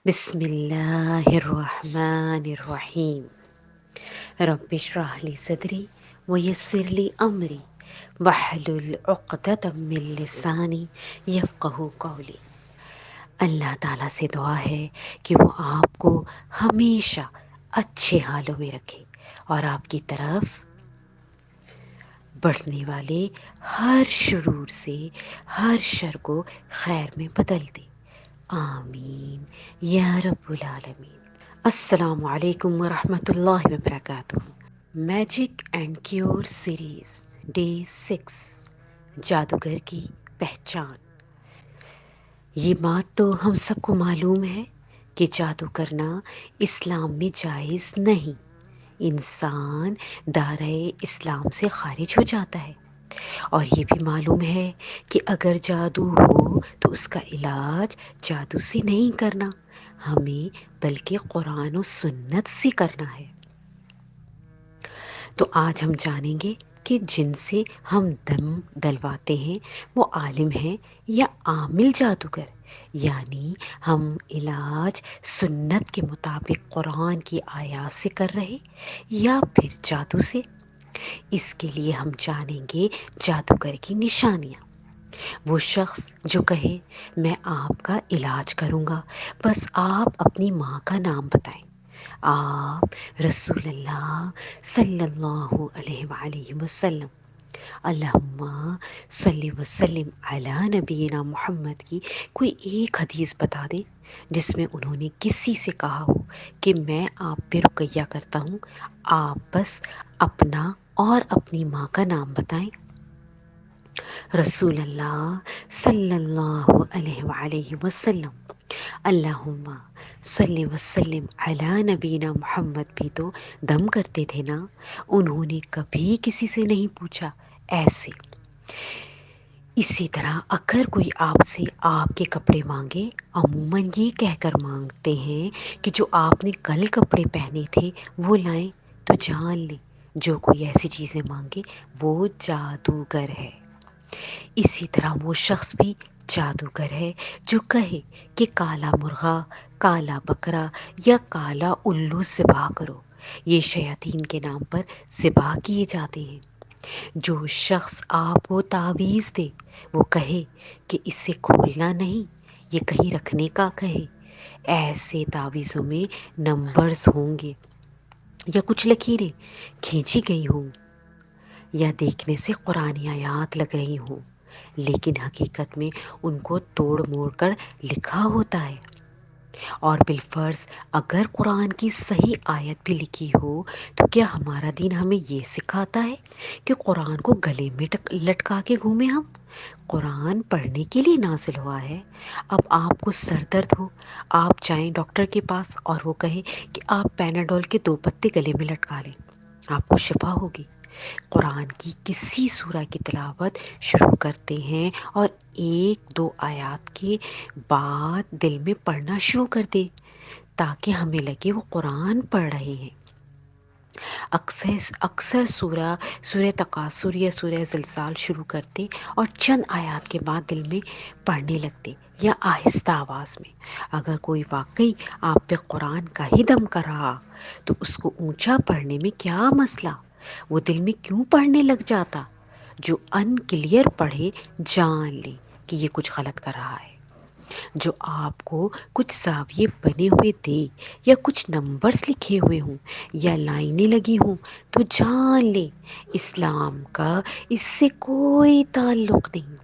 بسم اللہ الرحمن الرحیم رب اشرح لی صدری ویسر لی امری واحلل عقدۃ من لسانی یفقہوا قولی۔ اللہ تعالیٰ سے دعا ہے کہ وہ آپ کو ہمیشہ اچھے حالوں میں رکھے اور آپ کی طرف بڑھنے والے ہر شرور سے ہر شر کو خیر میں بدل دے، آمین یا رب العالمین۔ السلام علیکم ورحمۃ اللہ وبرکاتہ۔ Magic and cure series day 6، جادوگر کی پہچان۔ یہ بات تو ہم سب کو معلوم ہے کہ جادو کرنا اسلام میں جائز نہیں، انسان دائرۂ اسلام سے خارج ہو جاتا ہے۔ اور یہ بھی معلوم ہے کہ اگر جادو ہو تو اس کا علاج جادو سے نہیں کرنا ہمیں، بلکہ قرآن و سنت سے کرنا ہے۔ تو آج ہم جانیں گے کہ جن سے ہم دم دلواتے ہیں وہ عالم ہیں یا عامل جادوگر، یعنی ہم علاج سنت کے مطابق قرآن کی آیات سے کر رہے یا پھر جادو سے۔ اس کے لیے ہم جانیں گے جادوگر کی نشانیاں۔ وہ شخص جو کہے میں آپ کا علاج کروں گا، بس آپ اپنی ماں کا نام بتائیں، آپ رسول اللہ صلی اللہ علیہ وآلہ وسلم، اللہم صلی وسلم علی نبینا محمد کی کوئی ایک حدیث بتا دیں جس میں انہوں نے کسی سے کہا ہو کہ میں آپ پہ رقیہ کرتا ہوں، آپ بس اپنا اور اپنی ماں کا نام بتائیں۔ رسول اللہ صلی اللہ علیہ وآلہ وسلم، اللہم صلی وسلم علی نبینا محمد بھی تو دم کرتے تھے نا، انہوں نے کبھی کسی سے نہیں پوچھا ایسے۔ اسی طرح اگر کوئی آپ سے آپ کے کپڑے مانگے، عموماً یہ کہہ کر مانگتے ہیں کہ جو آپ نے کل کپڑے پہنے تھے وہ لائیں، تو جان لیں جو کوئی ایسی چیزیں مانگے وہ جادوگر ہے۔ اسی طرح وہ شخص بھی جادوگر ہے جو کہے کہ کالا مرغا، کالا بکرا یا کالا الو ذبح کرو، یہ شیاطین کے نام پر ذبح کیے جاتے ہیں۔ جو شخص آپ کو تعویذ دے، وہ کہے کہ اسے کھولنا نہیں، یہ کہیں رکھنے کا کہے، ایسے تعویذوں میں نمبرز ہوں گے یا کچھ لکیریں کھینچی گئی ہوں یا دیکھنے سے قرآنی آیات لگ رہی ہوں، لیکن حقیقت میں ان کو توڑ موڑ کر لکھا ہوتا ہے۔ اور بالفرض اگر قرآن کی صحیح آیت بھی لکھی ہو تو کیا ہمارا دین ہمیں یہ سکھاتا ہے کہ قرآن کو گلے میں لٹکا کے گھومیں ہم؟ قرآن پڑھنے کے لیے نازل ہوا ہے۔ اب آپ کو سر درد ہو، آپ جائیں ڈاکٹر کے پاس اور وہ کہے کہ آپ پیناڈول کے 2 پتے گلے میں لٹکا لیں، آپ کو شفا ہوگی۔ قرآن کی کسی سورہ کی تلاوت شروع کرتے ہیں اور 1-2 آیات کے بعد دل میں پڑھنا شروع کر دے تاکہ ہمیں لگے وہ قرآن پڑھ رہے ہیں۔ اکثر سورہ تکاثر یا سورہ زلزال شروع کرتے اور چند آیات کے بعد دل میں پڑھنے لگتے یا آہستہ آواز میں۔ اگر کوئی واقعی آپ پہ قرآن کا ہی دم کر رہا تو اس کو اونچا پڑھنے میں کیا مسئلہ، وہ دل میں کیوں پڑھنے لگ جاتا؟ جو ان کلیئر پڑھے جان لے کہ یہ کچھ غلط کر رہا ہے۔ جو آپ کو کچھ زاویے بنے ہوئے دے یا کچھ نمبرز لکھے ہوئے ہوں یا لائنیں لگی ہوں تو جان لے اسلام کا اس سے کوئی تعلق نہیں۔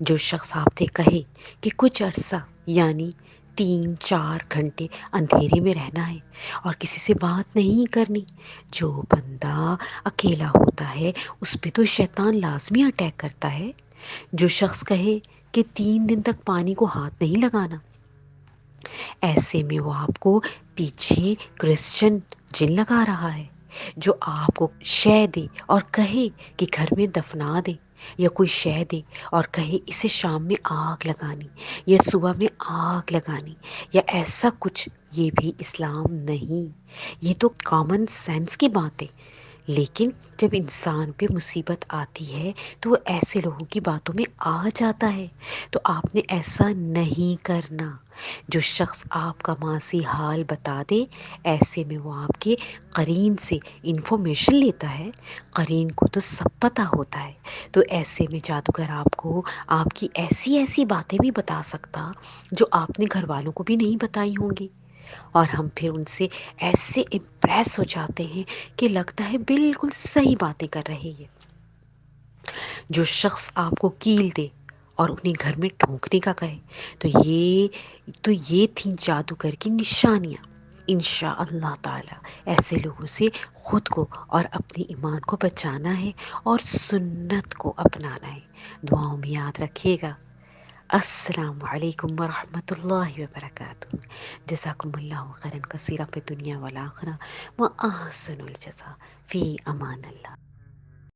جو شخص آپ سے کہے کہ کچھ عرصہ یعنی 3-4 گھنٹے اندھیرے میں رہنا ہے اور کسی سے بات نہیں کرنی، جو بندہ اکیلا ہوتا ہے اس پہ تو شیطان لازمی اٹیک کرتا ہے۔ جو شخص کہے کہ 3 دن تک پانی کو ہاتھ نہیں لگانا، ایسے میں وہ آپ کو پیچھے کرسچن جن لگا رہا ہے۔ جو آپ کو شے دے اور کہے کہ گھر میں دفنا دے، یا کوئی شے دے اور کہے اسے شام میں آگ لگانی یا صبح میں آگ لگانی یا ایسا کچھ، یہ بھی اسلام نہیں۔ یہ تو کامن سینس کی بات ہے لیکن جب انسان پہ مصیبت آتی ہے تو وہ ایسے لوگوں کی باتوں میں آ جاتا ہے. تو آپ نے ایسا نہیں کرنا. جو شخص آپ کا ماضی حال بتا دے، ایسے میں وہ آپ کے قرین سے انفارمیشن لیتا ہے. قرین کو تو سب پتہ ہوتا ہے. تو ایسے میں جادوگر آپ کو آپ کی ایسی ایسی باتیں بھی بتا سکتا جو آپ نے گھر والوں کو بھی نہیں بتائی ہوں گی. اور ہم پھر ان سے ایسے امپریس ہو جاتے ہیں کہ لگتا ہے بالکل صحیح باتیں کر رہے ہیں. جو شخص آپ کو کیل دے اور انہیں گھر میں ڈھونکنے کا کہے، تو یہ تھیں جادوگر کی نشانیاں. انشاء اللہ تعالی ایسے لوگوں سے خود کو اور اپنی ایمان کو بچانا ہے اور سنت کو اپنانا ہے. دعاؤں میں یاد رکھیے گا. السلام علیکم ورحمۃ اللہ وبرکاتہ. جزاکم اللہ خیرا کثیرا فی الدنیا والآخرہ، وأحسن الجزاء فی امان اللہ.